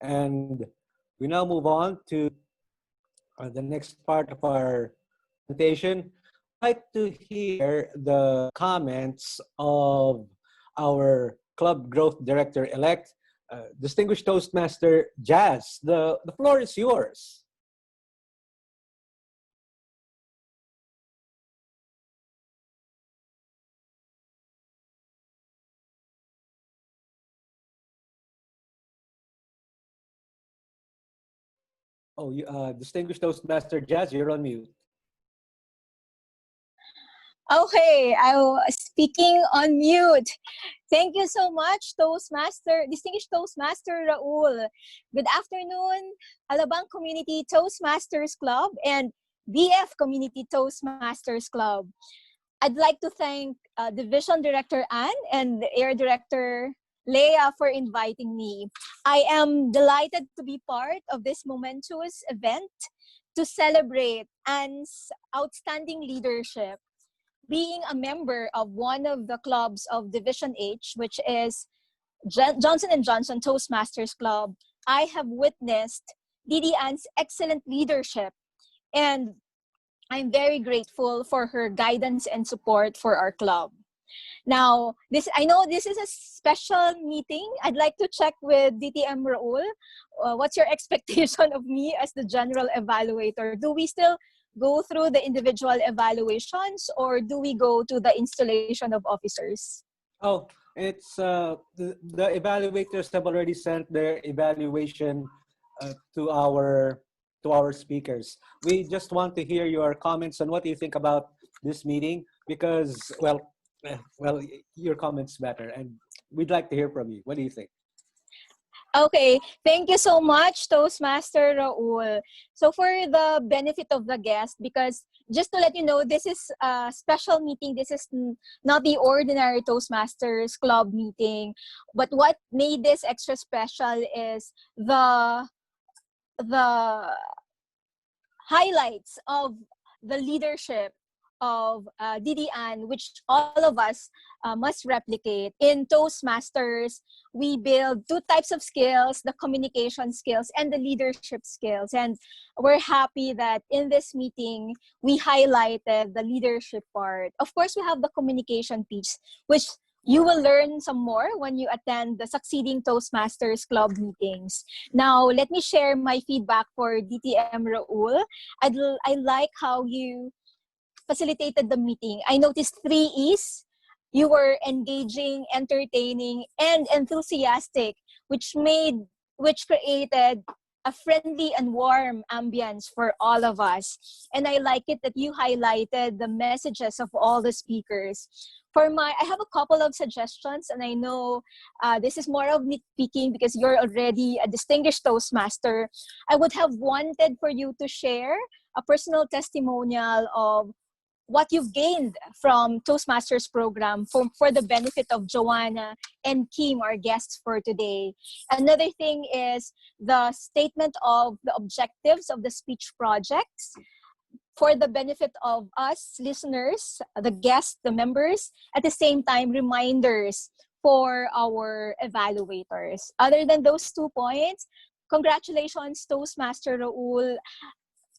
And we now move on to the next part of our presentation. I'd like to hear the comments of our Club Growth Director-elect, Distinguished Toastmaster Jazz. The floor is yours. Oh, Distinguished Toastmaster Jazz, you're on mute. Okay, I was speaking on mute. Thank you so much, Distinguished Toastmaster Raul. Good afternoon, Alabang Community Toastmasters Club and BF Community Toastmasters Club. I'd like to thank Division Director Ann and the Air Director Leah for inviting me. I am delighted to be part of this momentous event to celebrate Ann's outstanding leadership. Being a member of one of the clubs of Division H, which is Johnson-20 Toastmasters Club, I have witnessed Didi Ann's excellent leadership, and I'm very grateful for her guidance and support for our club. Now, I know this is a special meeting. I'd like to check with DTM Raul. What's your expectation of me as the general evaluator? Do we still go through the individual evaluations, or do we go to the installation of officers? Oh, it's the evaluators have already sent their evaluation to our speakers. We just want to hear your comments on what you think about this meeting, because well, your comments matter, and we'd like to hear from you. What do you think? Okay, thank you so much, Toastmaster Raul. So for the benefit of the guest, because just to let you know, this is a special meeting. This is not the ordinary Toastmasters Club meeting. But what made this extra special is the highlights of the leadership of Didi Ann, which all of us must replicate. In Toastmasters, we build two types of skills, the communication skills and the leadership skills. And we're happy that in this meeting, we highlighted the leadership part. Of course, we have the communication piece, which you will learn some more when you attend the succeeding Toastmasters Club meetings. Now, let me share my feedback for DTM Raul. I like how you facilitated the meeting. I noticed 3 E's. You were engaging, entertaining, and enthusiastic, which created a friendly and warm ambience for all of us. And I like it that you highlighted the messages of all the speakers. I have a couple of suggestions, and I know this is more of nitpicking because you're already a distinguished Toastmaster. I would have wanted for you to share a personal testimonial of what you've gained from Toastmasters program for the benefit of Joanna and Kim, our guests for today. Another thing is the statement of the objectives of the speech projects for the benefit of us listeners, the guests, the members, at the same time, reminders for our evaluators. Other than those 2 points, congratulations, Toastmaster Raul.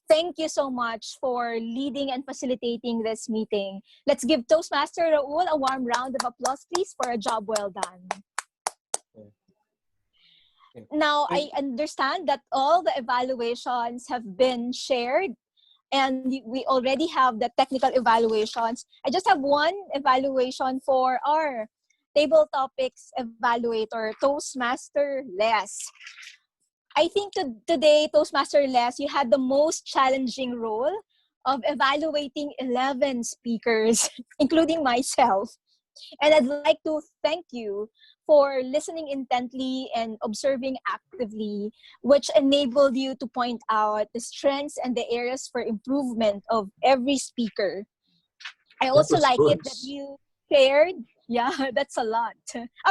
Thank you so much for leading and facilitating this meeting. Let's give Toastmaster Raul a warm round of applause, please, for a job well done. Now, I understand that all the evaluations have been shared, and we already have the technical evaluations. I just have one evaluation for our table topics evaluator, Toastmaster Les. I think today, Toastmaster Les, you had the most challenging role of evaluating 11 speakers, including myself. And I'd like to thank you for listening intently and observing actively, which enabled you to point out the strengths and the areas for improvement of every speaker. I also like it that you shared, yeah, that's a lot.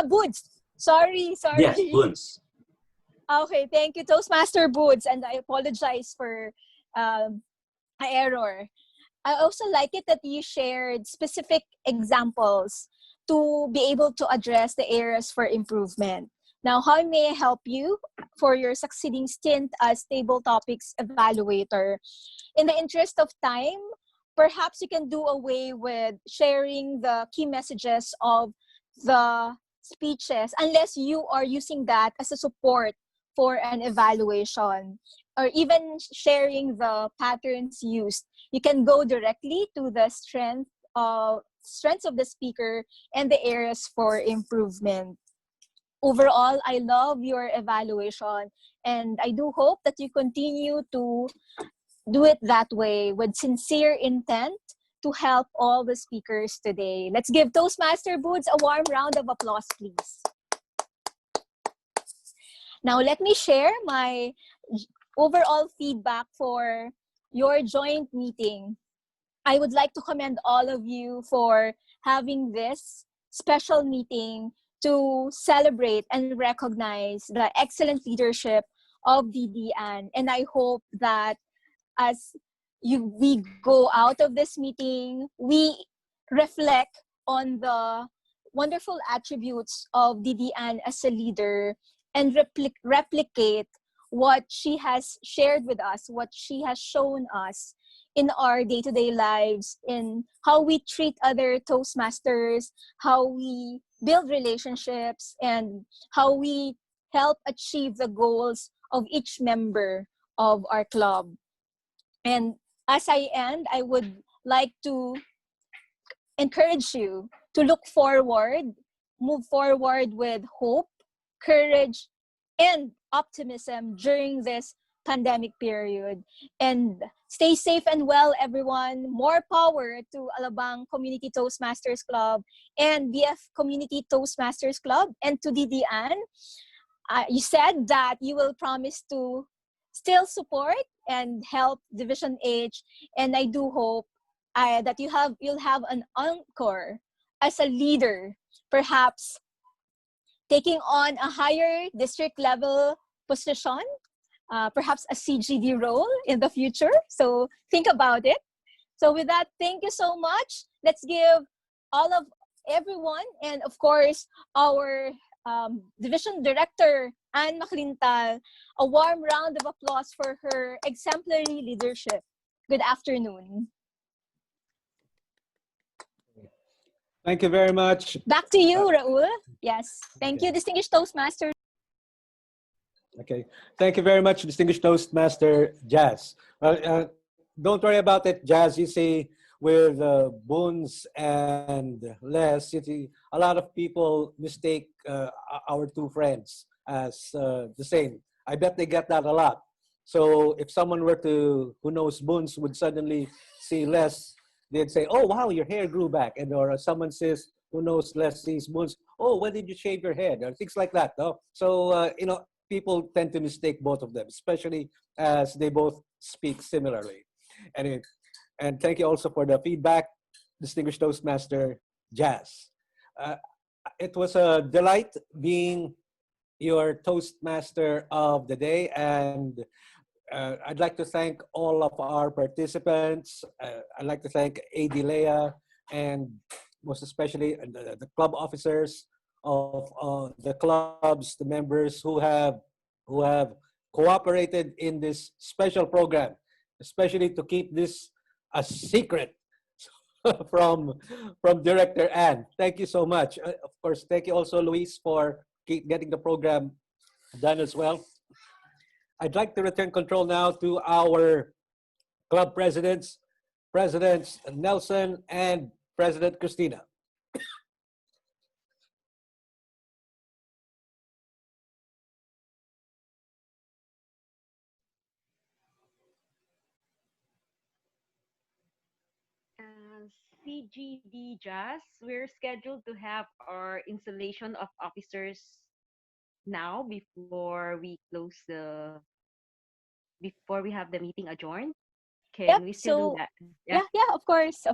Boots, sorry. Yes, Boots. Okay, thank you, Toastmaster Boots, and I apologize for an error. I also like it that you shared specific examples to be able to address the areas for improvement. Now, how may I help you for your succeeding stint as Table Topics Evaluator? In the interest of time, perhaps you can do away with sharing the key messages of the speeches unless you are using that as a support for an evaluation, or even sharing the patterns used. You can go directly to the strengths of the speaker and the areas for improvement. Overall, I love your evaluation, and I do hope that you continue to do it that way with sincere intent to help all the speakers today. Let's give Toastmaster Boots a warm round of applause, please. Now, let me share my overall feedback for your joint meeting. I would like to commend all of you for having this special meeting to celebrate and recognize the excellent leadership of DDN. And I hope that as we go out of this meeting, we reflect on the wonderful attributes of DDN as a leader and replicate what she has shared with us, what she has shown us in our day-to-day lives, in how we treat other Toastmasters, how we build relationships, and how we help achieve the goals of each member of our club. And as I end, I would like to encourage you to look forward, move forward with hope, courage, and optimism during this pandemic period. And stay safe and well, everyone. More power to Alabang Community Toastmasters Club and BF Community Toastmasters Club, and to Didian. You said that you will promise to still support and help Division H, and I do hope that you'll have an encore as a leader, perhaps taking on a higher district level position, perhaps a CGD role in the future. So think about it. So with that, thank you so much. Let's give all of everyone, and of course our Division Director, Anne Maclintal, a warm round of applause for her exemplary leadership. Good afternoon. Thank you very much. Back to you, Raul. Yes. Thank you, distinguished Toastmaster. Okay. Thank you very much, distinguished Toastmaster Jazz. Don't worry about it, Jazz. You see, with Boons and Les, you see, a lot of people mistake our two friends as the same. I bet they get that a lot. So if someone were to, who knows Boons, would suddenly see Les, they'd say, oh, wow, your hair grew back. And or someone says, who knows Les sees Boons, oh, when did you shave your head? Or things like that. No? So, you know, people tend to mistake both of them, especially as they both speak similarly. Anyway, and thank you also for the feedback, distinguished Toastmaster Jazz. It was a delight being your Toastmaster of the day, and I'd like to thank all of our participants. I'd like to thank AD Leia, and most especially the club officers of the clubs, the members who have cooperated in this special program, especially to keep this a secret from Director Ann. Thank you so much. Of course, thank you also, Luis, for getting the program done as well. I'd like to return control now to our club presidents, Presidents Nelson and President Christina. CGD Jazz, we're scheduled to have our installation of officers now before we have the meeting adjourned. Can we still do that? Yeah, of course.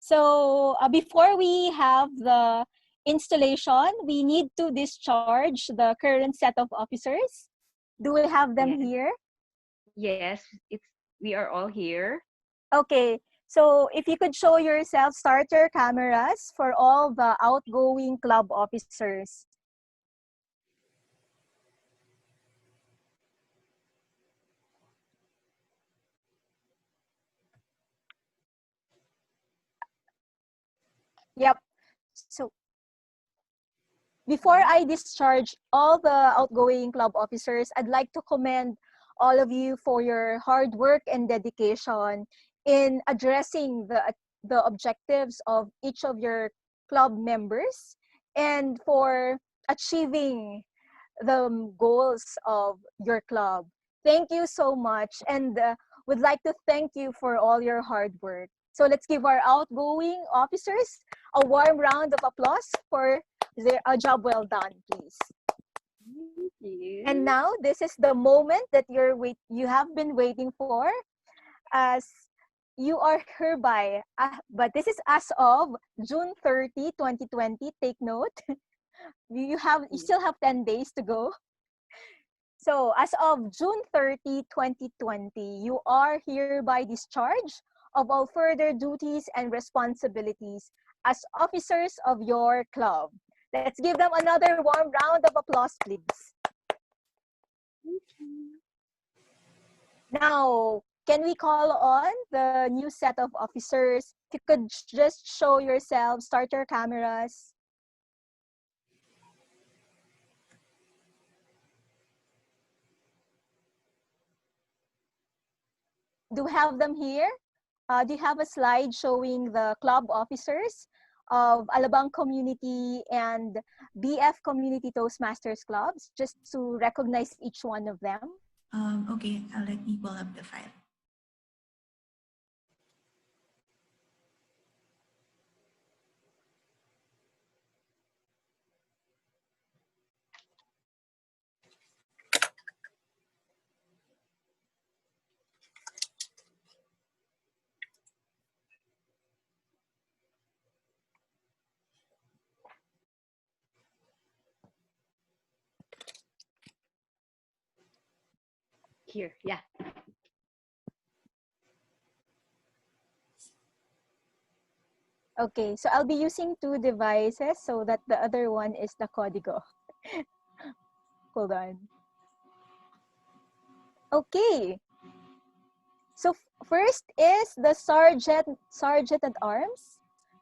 So before we have the installation, we need to discharge the current set of officers. Do we have them here? Yes, we are all here. Okay. So if you could show yourself, start your cameras for all the outgoing club officers. Yep. So before I discharge all the outgoing club officers, I'd like to commend all of you for your hard work and dedication in addressing the objectives of each of your club members and for achieving the goals of your club. Thank you so much, and would like to thank you for all your hard work. So let's give our outgoing officers a warm round of applause for their a job well done, please. Thank you. And now this is the moment that you have been waiting for, as you are hereby, but this is as of June 30, 2020. Take note. You still have 10 days to go. So as of June 30, 2020, you are hereby discharged of all further duties and responsibilities as officers of your club. Let's give them another warm round of applause, please. Thank you. Now, can we call on the new set of officers? If you could just show yourselves, start your cameras. Do we have them here? Do you have a slide showing the club officers of Alabang Community and BF Community Toastmasters clubs, just to recognize each one of them? Okay, let me pull up the file. Here, yeah. Okay, so I'll be using two devices so that the other one is the Código. Hold on. Okay. So first is the Sergeant at Arms,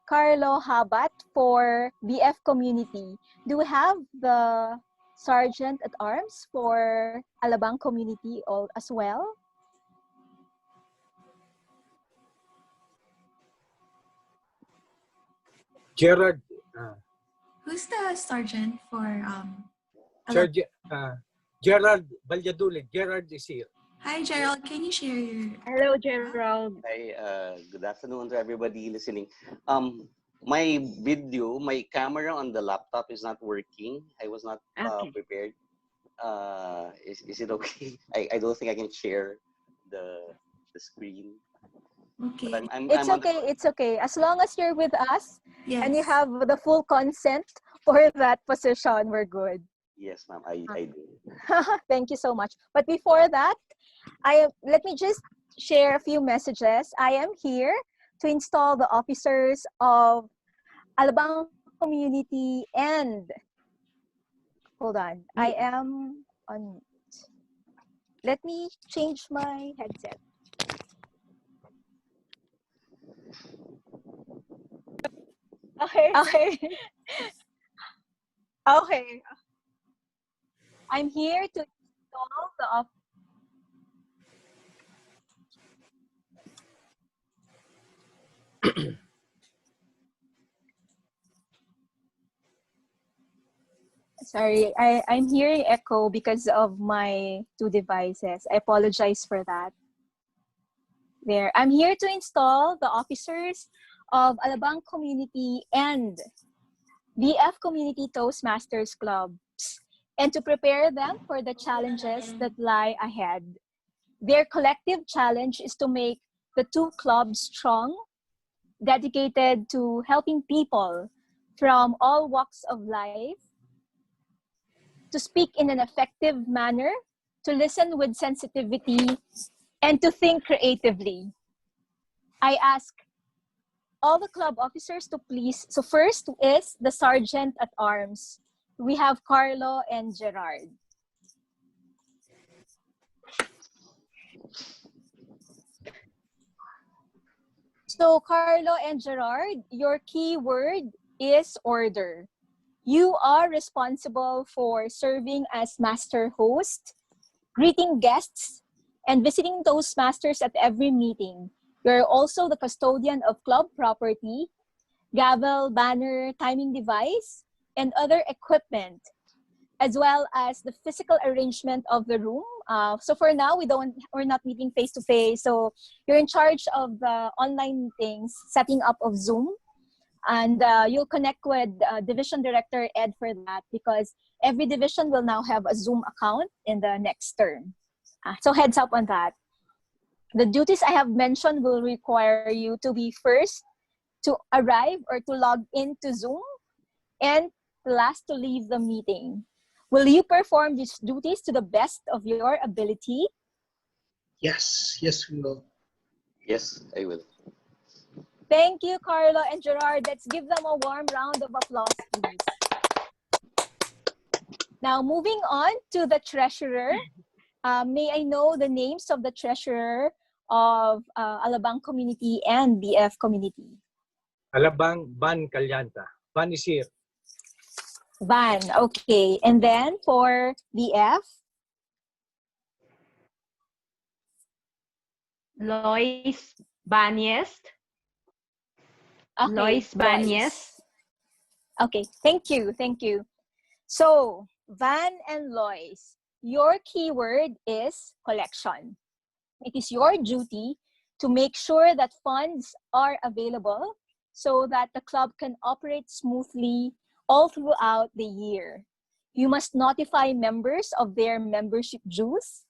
Carlo Habat for BF Community. Do we have the Sergeant at Arms for Alabang Community as well? Gerard. Who's the sergeant for Gerard Valladolid. Gerard is here. Hi Gerald, can you share your Hello, Gerald. Hi, good afternoon to everybody listening. My video, my camera on the laptop is not working. I was not Okay. prepared. Is it okay? I don't think I can share the screen. Okay. But It's I'm on okay, it's okay. As long as you're with us and you Yes. have the full consent for that position, we're good. Yes, ma'am. I do. Thank you so much. But before that, let me just share a few messages. I am here to install the officers of Alabang Community and hold on, I am on mute. Let me change my headset. Okay. Okay. Okay. I'm here to install the Sorry, I'm hearing echo because of my two devices. I apologize for that. There. I'm here to install the officers of Alabang Community and BF Community Toastmasters clubs and to prepare them for the challenges that lie ahead. Their collective challenge is to make the two clubs strong, dedicated to helping people from all walks of life, to speak in an effective manner, to listen with sensitivity, and to think creatively. I ask all the club officers to please, so first is the Sergeant at Arms. We have Carlo and Gerard. So Carlo and Gerard, your key word is order. You are responsible for serving as master host, greeting guests, and visiting Toastmasters at every meeting. You're also the custodian of club property, gavel, banner, timing device, and other equipment, as well as the physical arrangement of the room. So for now, we're not meeting face to face. So you're in charge of the online meetings, setting up of Zoom, and you'll connect with Division Director Ed for that, because every division will now have a Zoom account in the next term. So heads up on that. The duties I have mentioned will require you to be first to arrive or to log into Zoom, and last to leave the meeting. Will you perform these duties to the best of your ability? Yes, yes, we will. Yes, I will. Thank you, Carlo and Gerard. Let's give them a warm round of applause, please. Now, moving on to the treasurer. May I know the names of the treasurer of Alabang community and BF community? Alabang, Van Calyanta. Van is here. Van, okay. And then for BF? Lois Banyes. Okay, Lois Banyes. Okay, thank you, thank you. So, Van and Lois, your keyword is collection. It is your duty to make sure that funds are available so that the club can operate smoothly all throughout the year. You must notify members of their membership dues,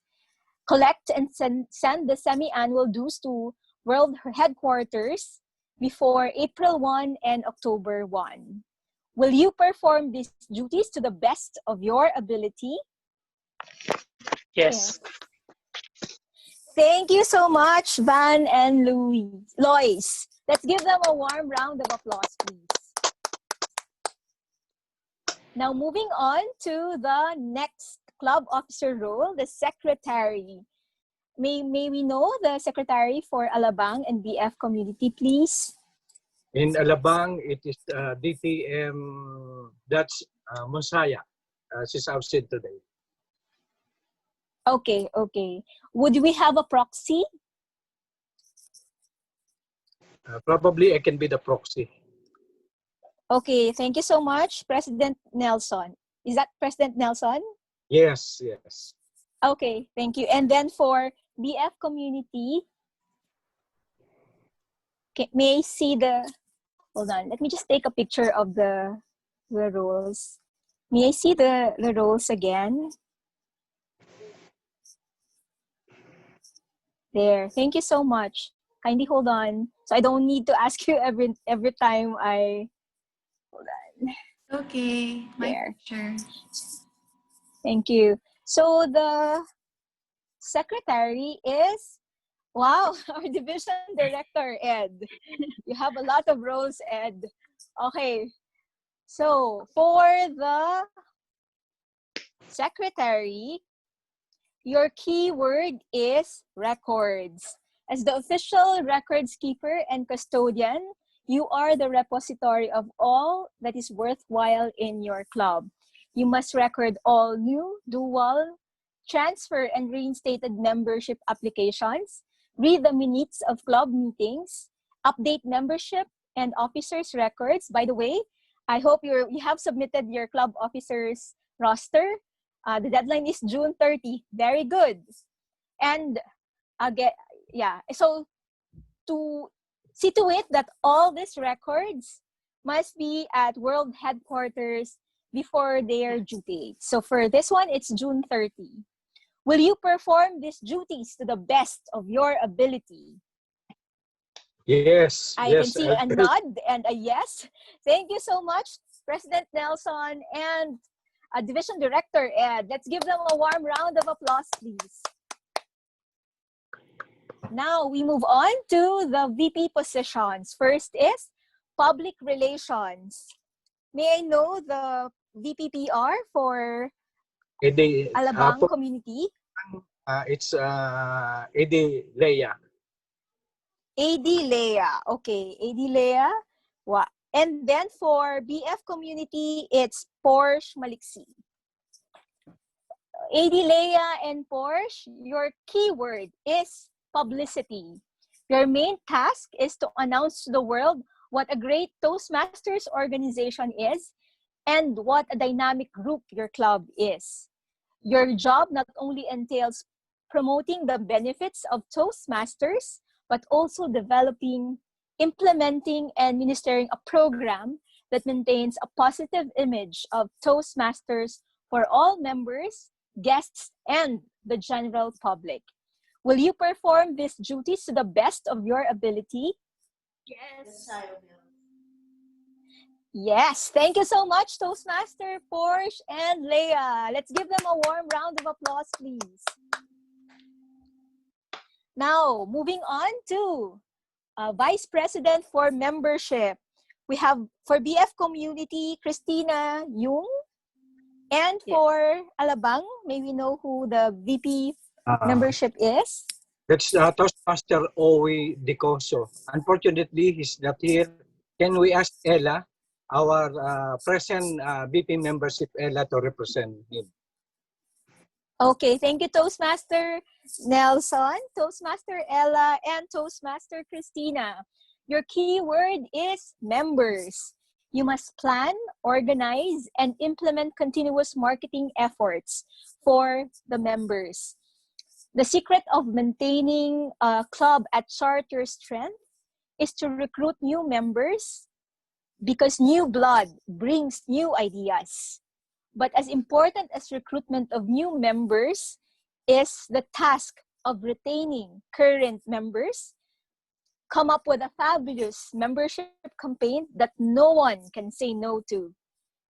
collect and send the semi-annual dues to World Headquarters before April 1 and October 1. Will you perform these duties to the best of your ability? Yes. Thank you so much, Van and Lois. Let's give them a warm round of applause, please. Now, moving on to the next club officer role, the secretary. May we know the secretary for Alabang and BF community, please? In Alabang, it is DTM, that's Monsaya. She's absent today. Okay, okay. Would we have a proxy? Probably I can be the proxy. Okay, thank you so much, President Nelson. Is that President Nelson? Yes, yes. Okay, thank you. And then for BF community, okay, may I see the, hold on, let me just take a picture of the roles. May I see the roles again? There, thank you so much. Kindly hold on. So I don't need to ask you every time I, hold on. Okay, my There. picture. Thank you. So the secretary is, wow, our division director, Ed. You have a lot of roles, Ed. Okay. So for the secretary, your keyword is records. As the official records keeper and custodian, you are the repository of all that is worthwhile in your club. You must record all new, dual, transfer, and reinstated membership applications, read the minutes of club meetings, update membership and officers' records. By the way, I hope you have submitted your club officers' roster. The deadline is June 30. Very good. And again, yeah. So to see to it that all these records must be at World Headquarters before their due date. So for this one, it's June 30. Will you perform these duties to the best of your ability? Yes, I yes. can see a nod and a yes. Thank you so much, President Nelson and Division Director Ed. Let's give them a warm round of applause, please. Now we move on to the VP positions. First is Public Relations. May I know the VPPR for Alabang community? It's Eddie Leia. AD Leia. Okay, AD Leia. And then for BF community, it's Porsche Maliksi. AD Leia and Porsche, your keyword is publicity. Your main task is to announce to the world what a great Toastmasters organization is and what a dynamic group your club is. Your job not only entails promoting the benefits of Toastmasters, but also developing, implementing, and ministering a program that maintains a positive image of Toastmasters for all members, guests, and the general public. Will you perform these duties to the best of your ability? Yes. Yes, thank you so much, Toastmaster, Porsche, and Leia. Let's give them a warm round of applause, please. Now, moving on to Vice President for Membership. We have for BF Community, Christina Yung. And for Alabang, may we know who the VP membership is? That's Toastmaster Owe Dicoso. Unfortunately, he's not here. Can we ask Ella, our present VP membership, Ella, to represent him? Okay, thank you, Toastmaster Nelson, Toastmaster Ella, and Toastmaster Christina. Your keyword is members. You must plan, organize, and implement continuous marketing efforts for the members. The secret of maintaining a club at charter strength is to recruit new members because new blood brings new ideas. But as important as recruitment of new members is the task of retaining current members. Come up with a fabulous membership campaign that no one can say no to.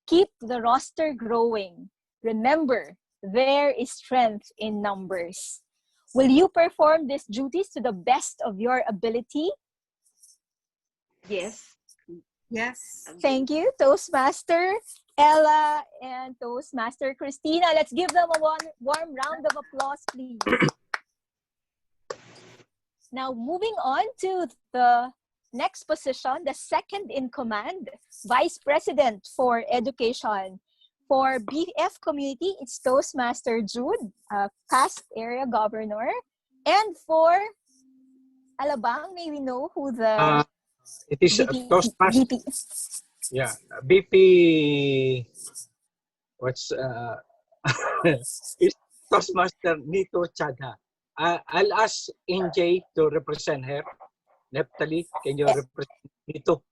Keep the roster growing. Remember, there is strength in numbers. Will you perform these duties to the best of your ability? Yes. Yes. Thank you, Toastmaster Ella and Toastmaster Christina. Let's give them a warm round of applause, please. Now, moving on to the next position, the second in command, Vice President for Education. For BF Community, it's Toastmaster Jude, past area governor. And for Alabang, may we know who the It is Toastmaster. VP? Yeah, BP. What's is Toastmaster Nito Chadha. I'll ask NJ to represent her. Neptali, can you represent Nito?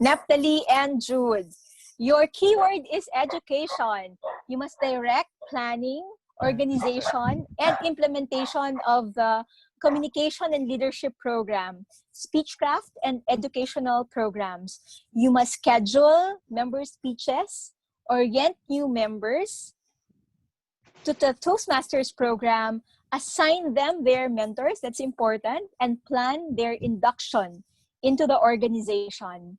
Neptali and Jude. Your keyword is education. You must direct planning, organization, and implementation of the communication and leadership program, speechcraft, and educational programs. You must schedule member speeches, orient new members to the Toastmasters program, assign them their mentors, that's important, and plan their induction into the organization.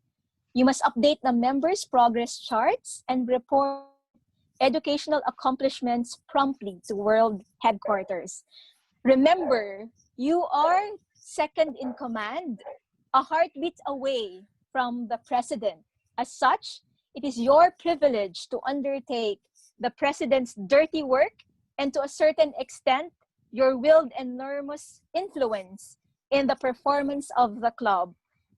You must update the members' progress charts and report educational accomplishments promptly to World Headquarters. Remember, you are second in command, a heartbeat away from the president. As such, it is your privilege to undertake the president's dirty work and to a certain extent, your willed enormous influence in the performance of the club,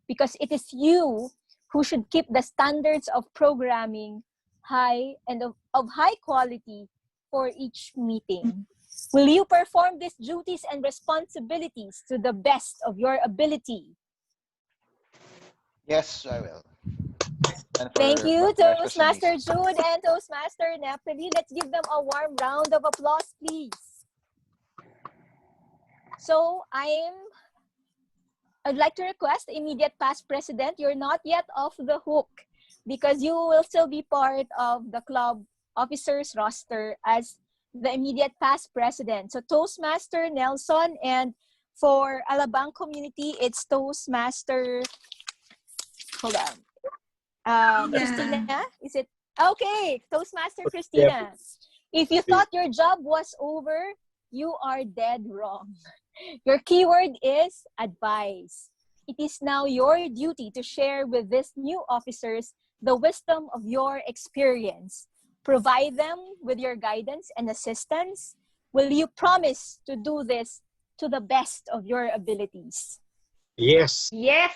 because it is you who should keep the standards of programming high and of high quality for each meeting. Will you perform these duties and responsibilities to the best of your ability? Yes, I will. And Thank for you, Vice President Toastmaster Lisa. Jude and Toastmaster Neptali. Let's give them a warm round of applause, please. So I'd like to request the immediate past president, you're not yet off the hook because you will still be part of the club officers roster as the immediate past president. So Toastmaster Nelson, and for Alabang community, it's Toastmaster, hold on, Christina, is it? Okay, Toastmaster Christina. If you thought your job was over, you are dead wrong. Your keyword is advice. It is now your duty to share with these new officers the wisdom of your experience. Provide them with your guidance and assistance. Will you promise to do this to the best of your abilities? Yes. Yes.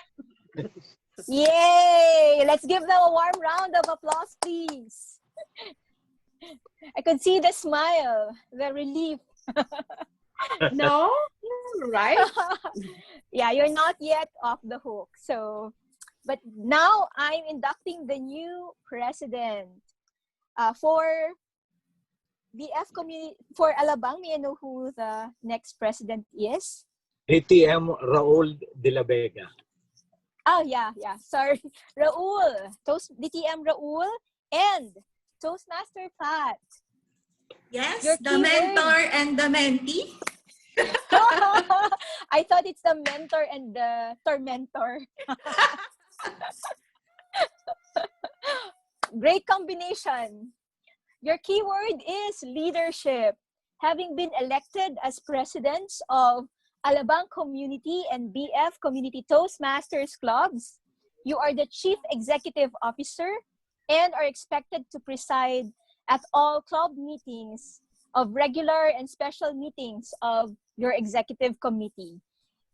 Yay! Let's give them a warm round of applause, please. I could see the smile, the relief. No. Right. Yeah, you're not yet off the hook. So, but now I'm inducting the new president for BF community for Alabang. May I know who the next president is? ATM Raul de la Vega. Oh yeah. Sorry, Raul. DTM Raul and Toastmaster Pat. Yes, Your the keyword. mentor and the mentee. I thought it's the mentor and the tormentor. Great combination. Your keyword is leadership. Having been elected as presidents of Alabang Community and BF Community Toastmasters Clubs, you are the Chief Executive Officer and are expected to preside at all club meetings of regular and special meetings of your executive committee.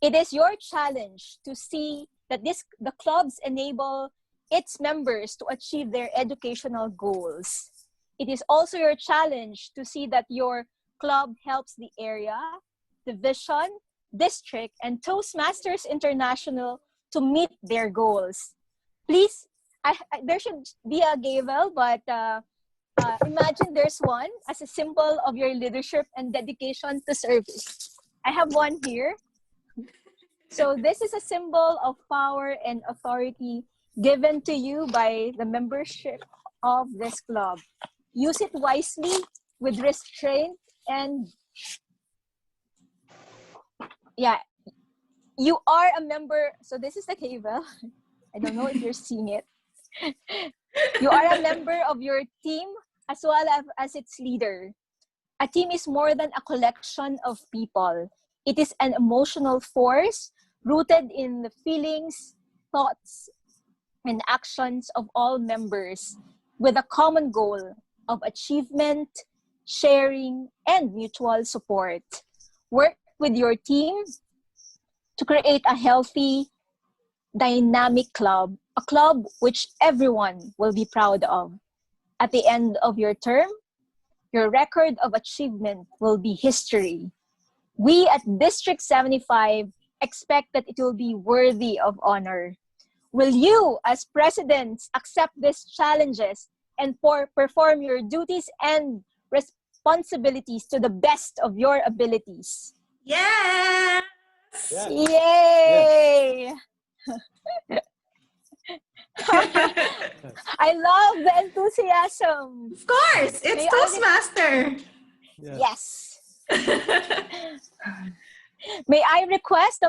It is your challenge to see that the clubs enable its members to achieve their educational goals. It is also your challenge to see that your club helps the area, division, district, and Toastmasters International to meet their goals. Please, there should be a gavel, but imagine there's one as a symbol of your leadership and dedication to service. I have one here. So this is a symbol of power and authority given to you by the membership of this club. Use it wisely with restraint and yeah, you are a member. So this is the cable. I don't know if you're seeing it. You are a member of your team as well as its leader. A team is more than a collection of people. It is an emotional force rooted in the feelings, thoughts, and actions of all members with a common goal of achievement, sharing, and mutual support. Work with your team to create a healthy, dynamic club, a club which everyone will be proud of. At the end of your term, your record of achievement will be history. We at District 75 expect that it will be worthy of honor. Will you, as presidents, accept these challenges and perform your duties and responsibilities to the best of your abilities? Yes! Yeah. Yay! I love the enthusiasm. Of course, it's May I Toastmaster. Yeah. Yes. May I request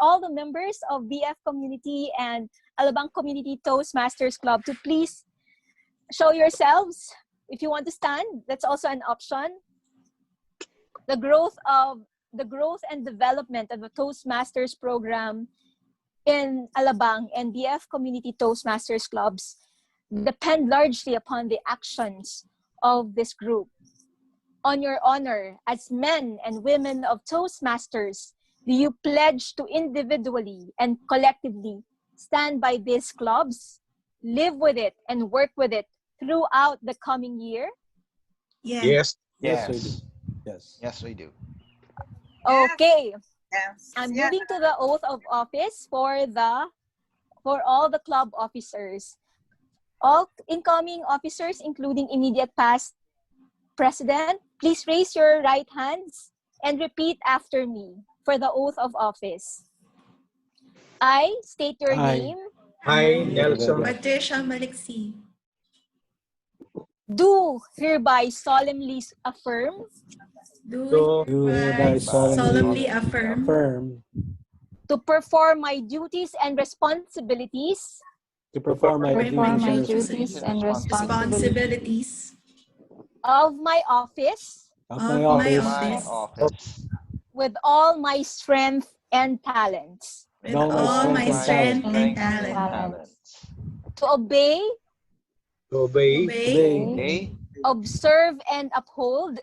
all the members of BF Community and Alabang Community Toastmasters Club to please show yourselves. If you want to stand, that's also an option. The growth and development of the Toastmasters program in Alabang and BF Community Toastmasters Clubs depend largely upon the actions of this group. On your honor, as men and women of Toastmasters, do you pledge to individually and collectively stand by these clubs, live with it, and work with it throughout the coming year? Yeah. Yes. Yes, we do. Yes. Yes. Yes, we do. Okay. Yes. I'm Yeah. moving to the oath of office for all the club officers. All incoming officers, including immediate past president, please raise your right hands and repeat after me for the oath of office. I state your I. name. I, Nelson, Patricia Maliksi. Do hereby solemnly affirm Do Do hereby hereby solemnly affirm affirm to perform my duties and responsibilities to perform my duties and responsibilities of my office of of my my office My office office with all my strength and talents. With all my all my strength and and talent. talents. To obey, To obey, Obey, Okay? observe, and uphold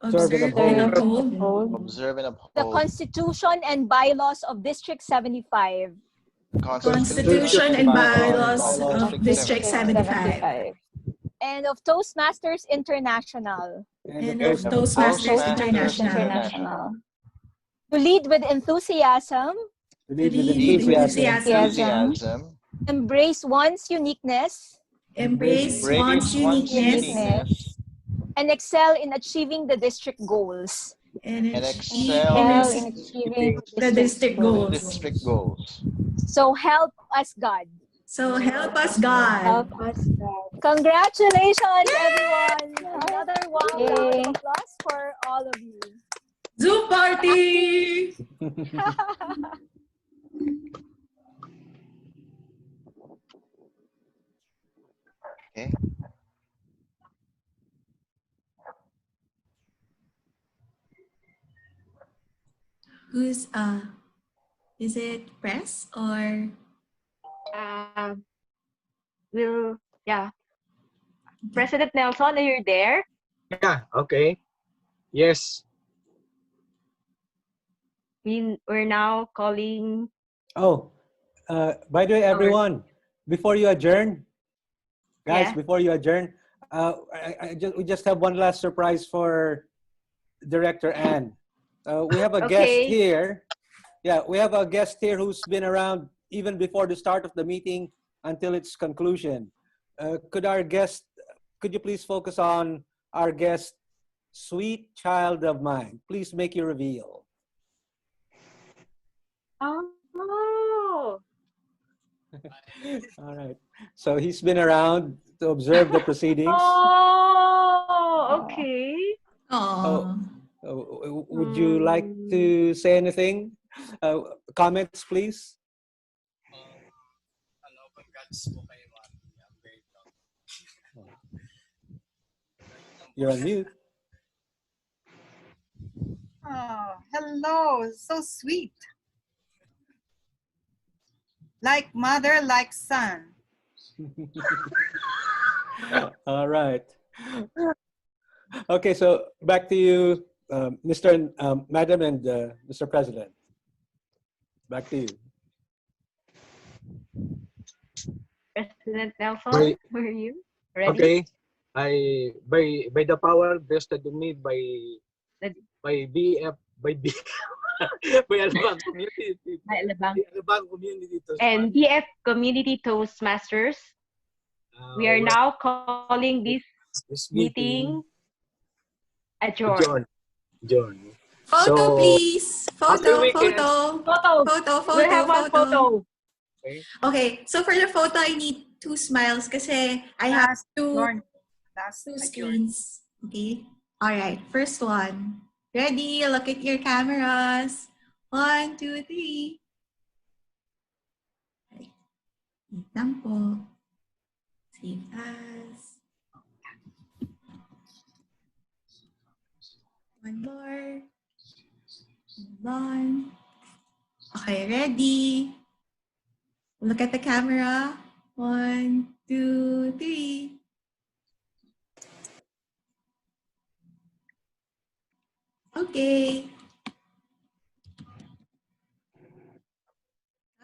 observe, and uphold Observe and the uphold Constitution and bylaws of District 75 Constitution and bylaws of of District 75 and of Toastmasters International. and of Toastmasters Toastmasters International. International. To lead with enthusiasm, to To lead with lead with enthusiasm, Enthusiasm. embrace one's uniqueness, embrace Embrace one's uniqueness, and excel in achieving the district goals. and And achieve excel in achieving the district goals. district goals. So help us God. So help us God. Congratulations, everyone! Another warm round of applause for all of you. Zoom party! Okay. Who's is it press or Yeah. President Nelson, are you there? yeah, okay. Yes. We're now calling. Oh, by the way, everyone, before you adjourn, guys, Yeah. before you adjourn, we just have one last surprise for Director Ann. We have a guest Okay. here. Yeah, we have a guest here who's been around even before the start of the meeting until its conclusion. Could you please focus on our guest, sweet child of mine? Please make your reveal. Oh. All right. So he's been around to observe the proceedings. Oh, okay. oh Would you like to say anything? Comments, please. You're on mute. Oh, hello. So sweet. Like mother, like son. All right. Okay, so back to you, Mr. and Madam and Mr. President. Back to you. President Nelson, By- were you ready? Okay. By the power vested in me by BF by B by Alabang community. By Alabang. Alabang community And BF Community Toastmasters. We are now calling this meeting adjourned. John. photo So, please. after Photo, we can- photo. We'll have one photo. Okay, so for the photo, I need 2 smiles kasi I have two screens. Okay? Alright, first one. Ready? Look at your cameras. 1, 2, 3. Okay. Wait lang po. Save as. One more. Hold on. Okay, ready? Look at the camera. 1, 2, 3. Okay.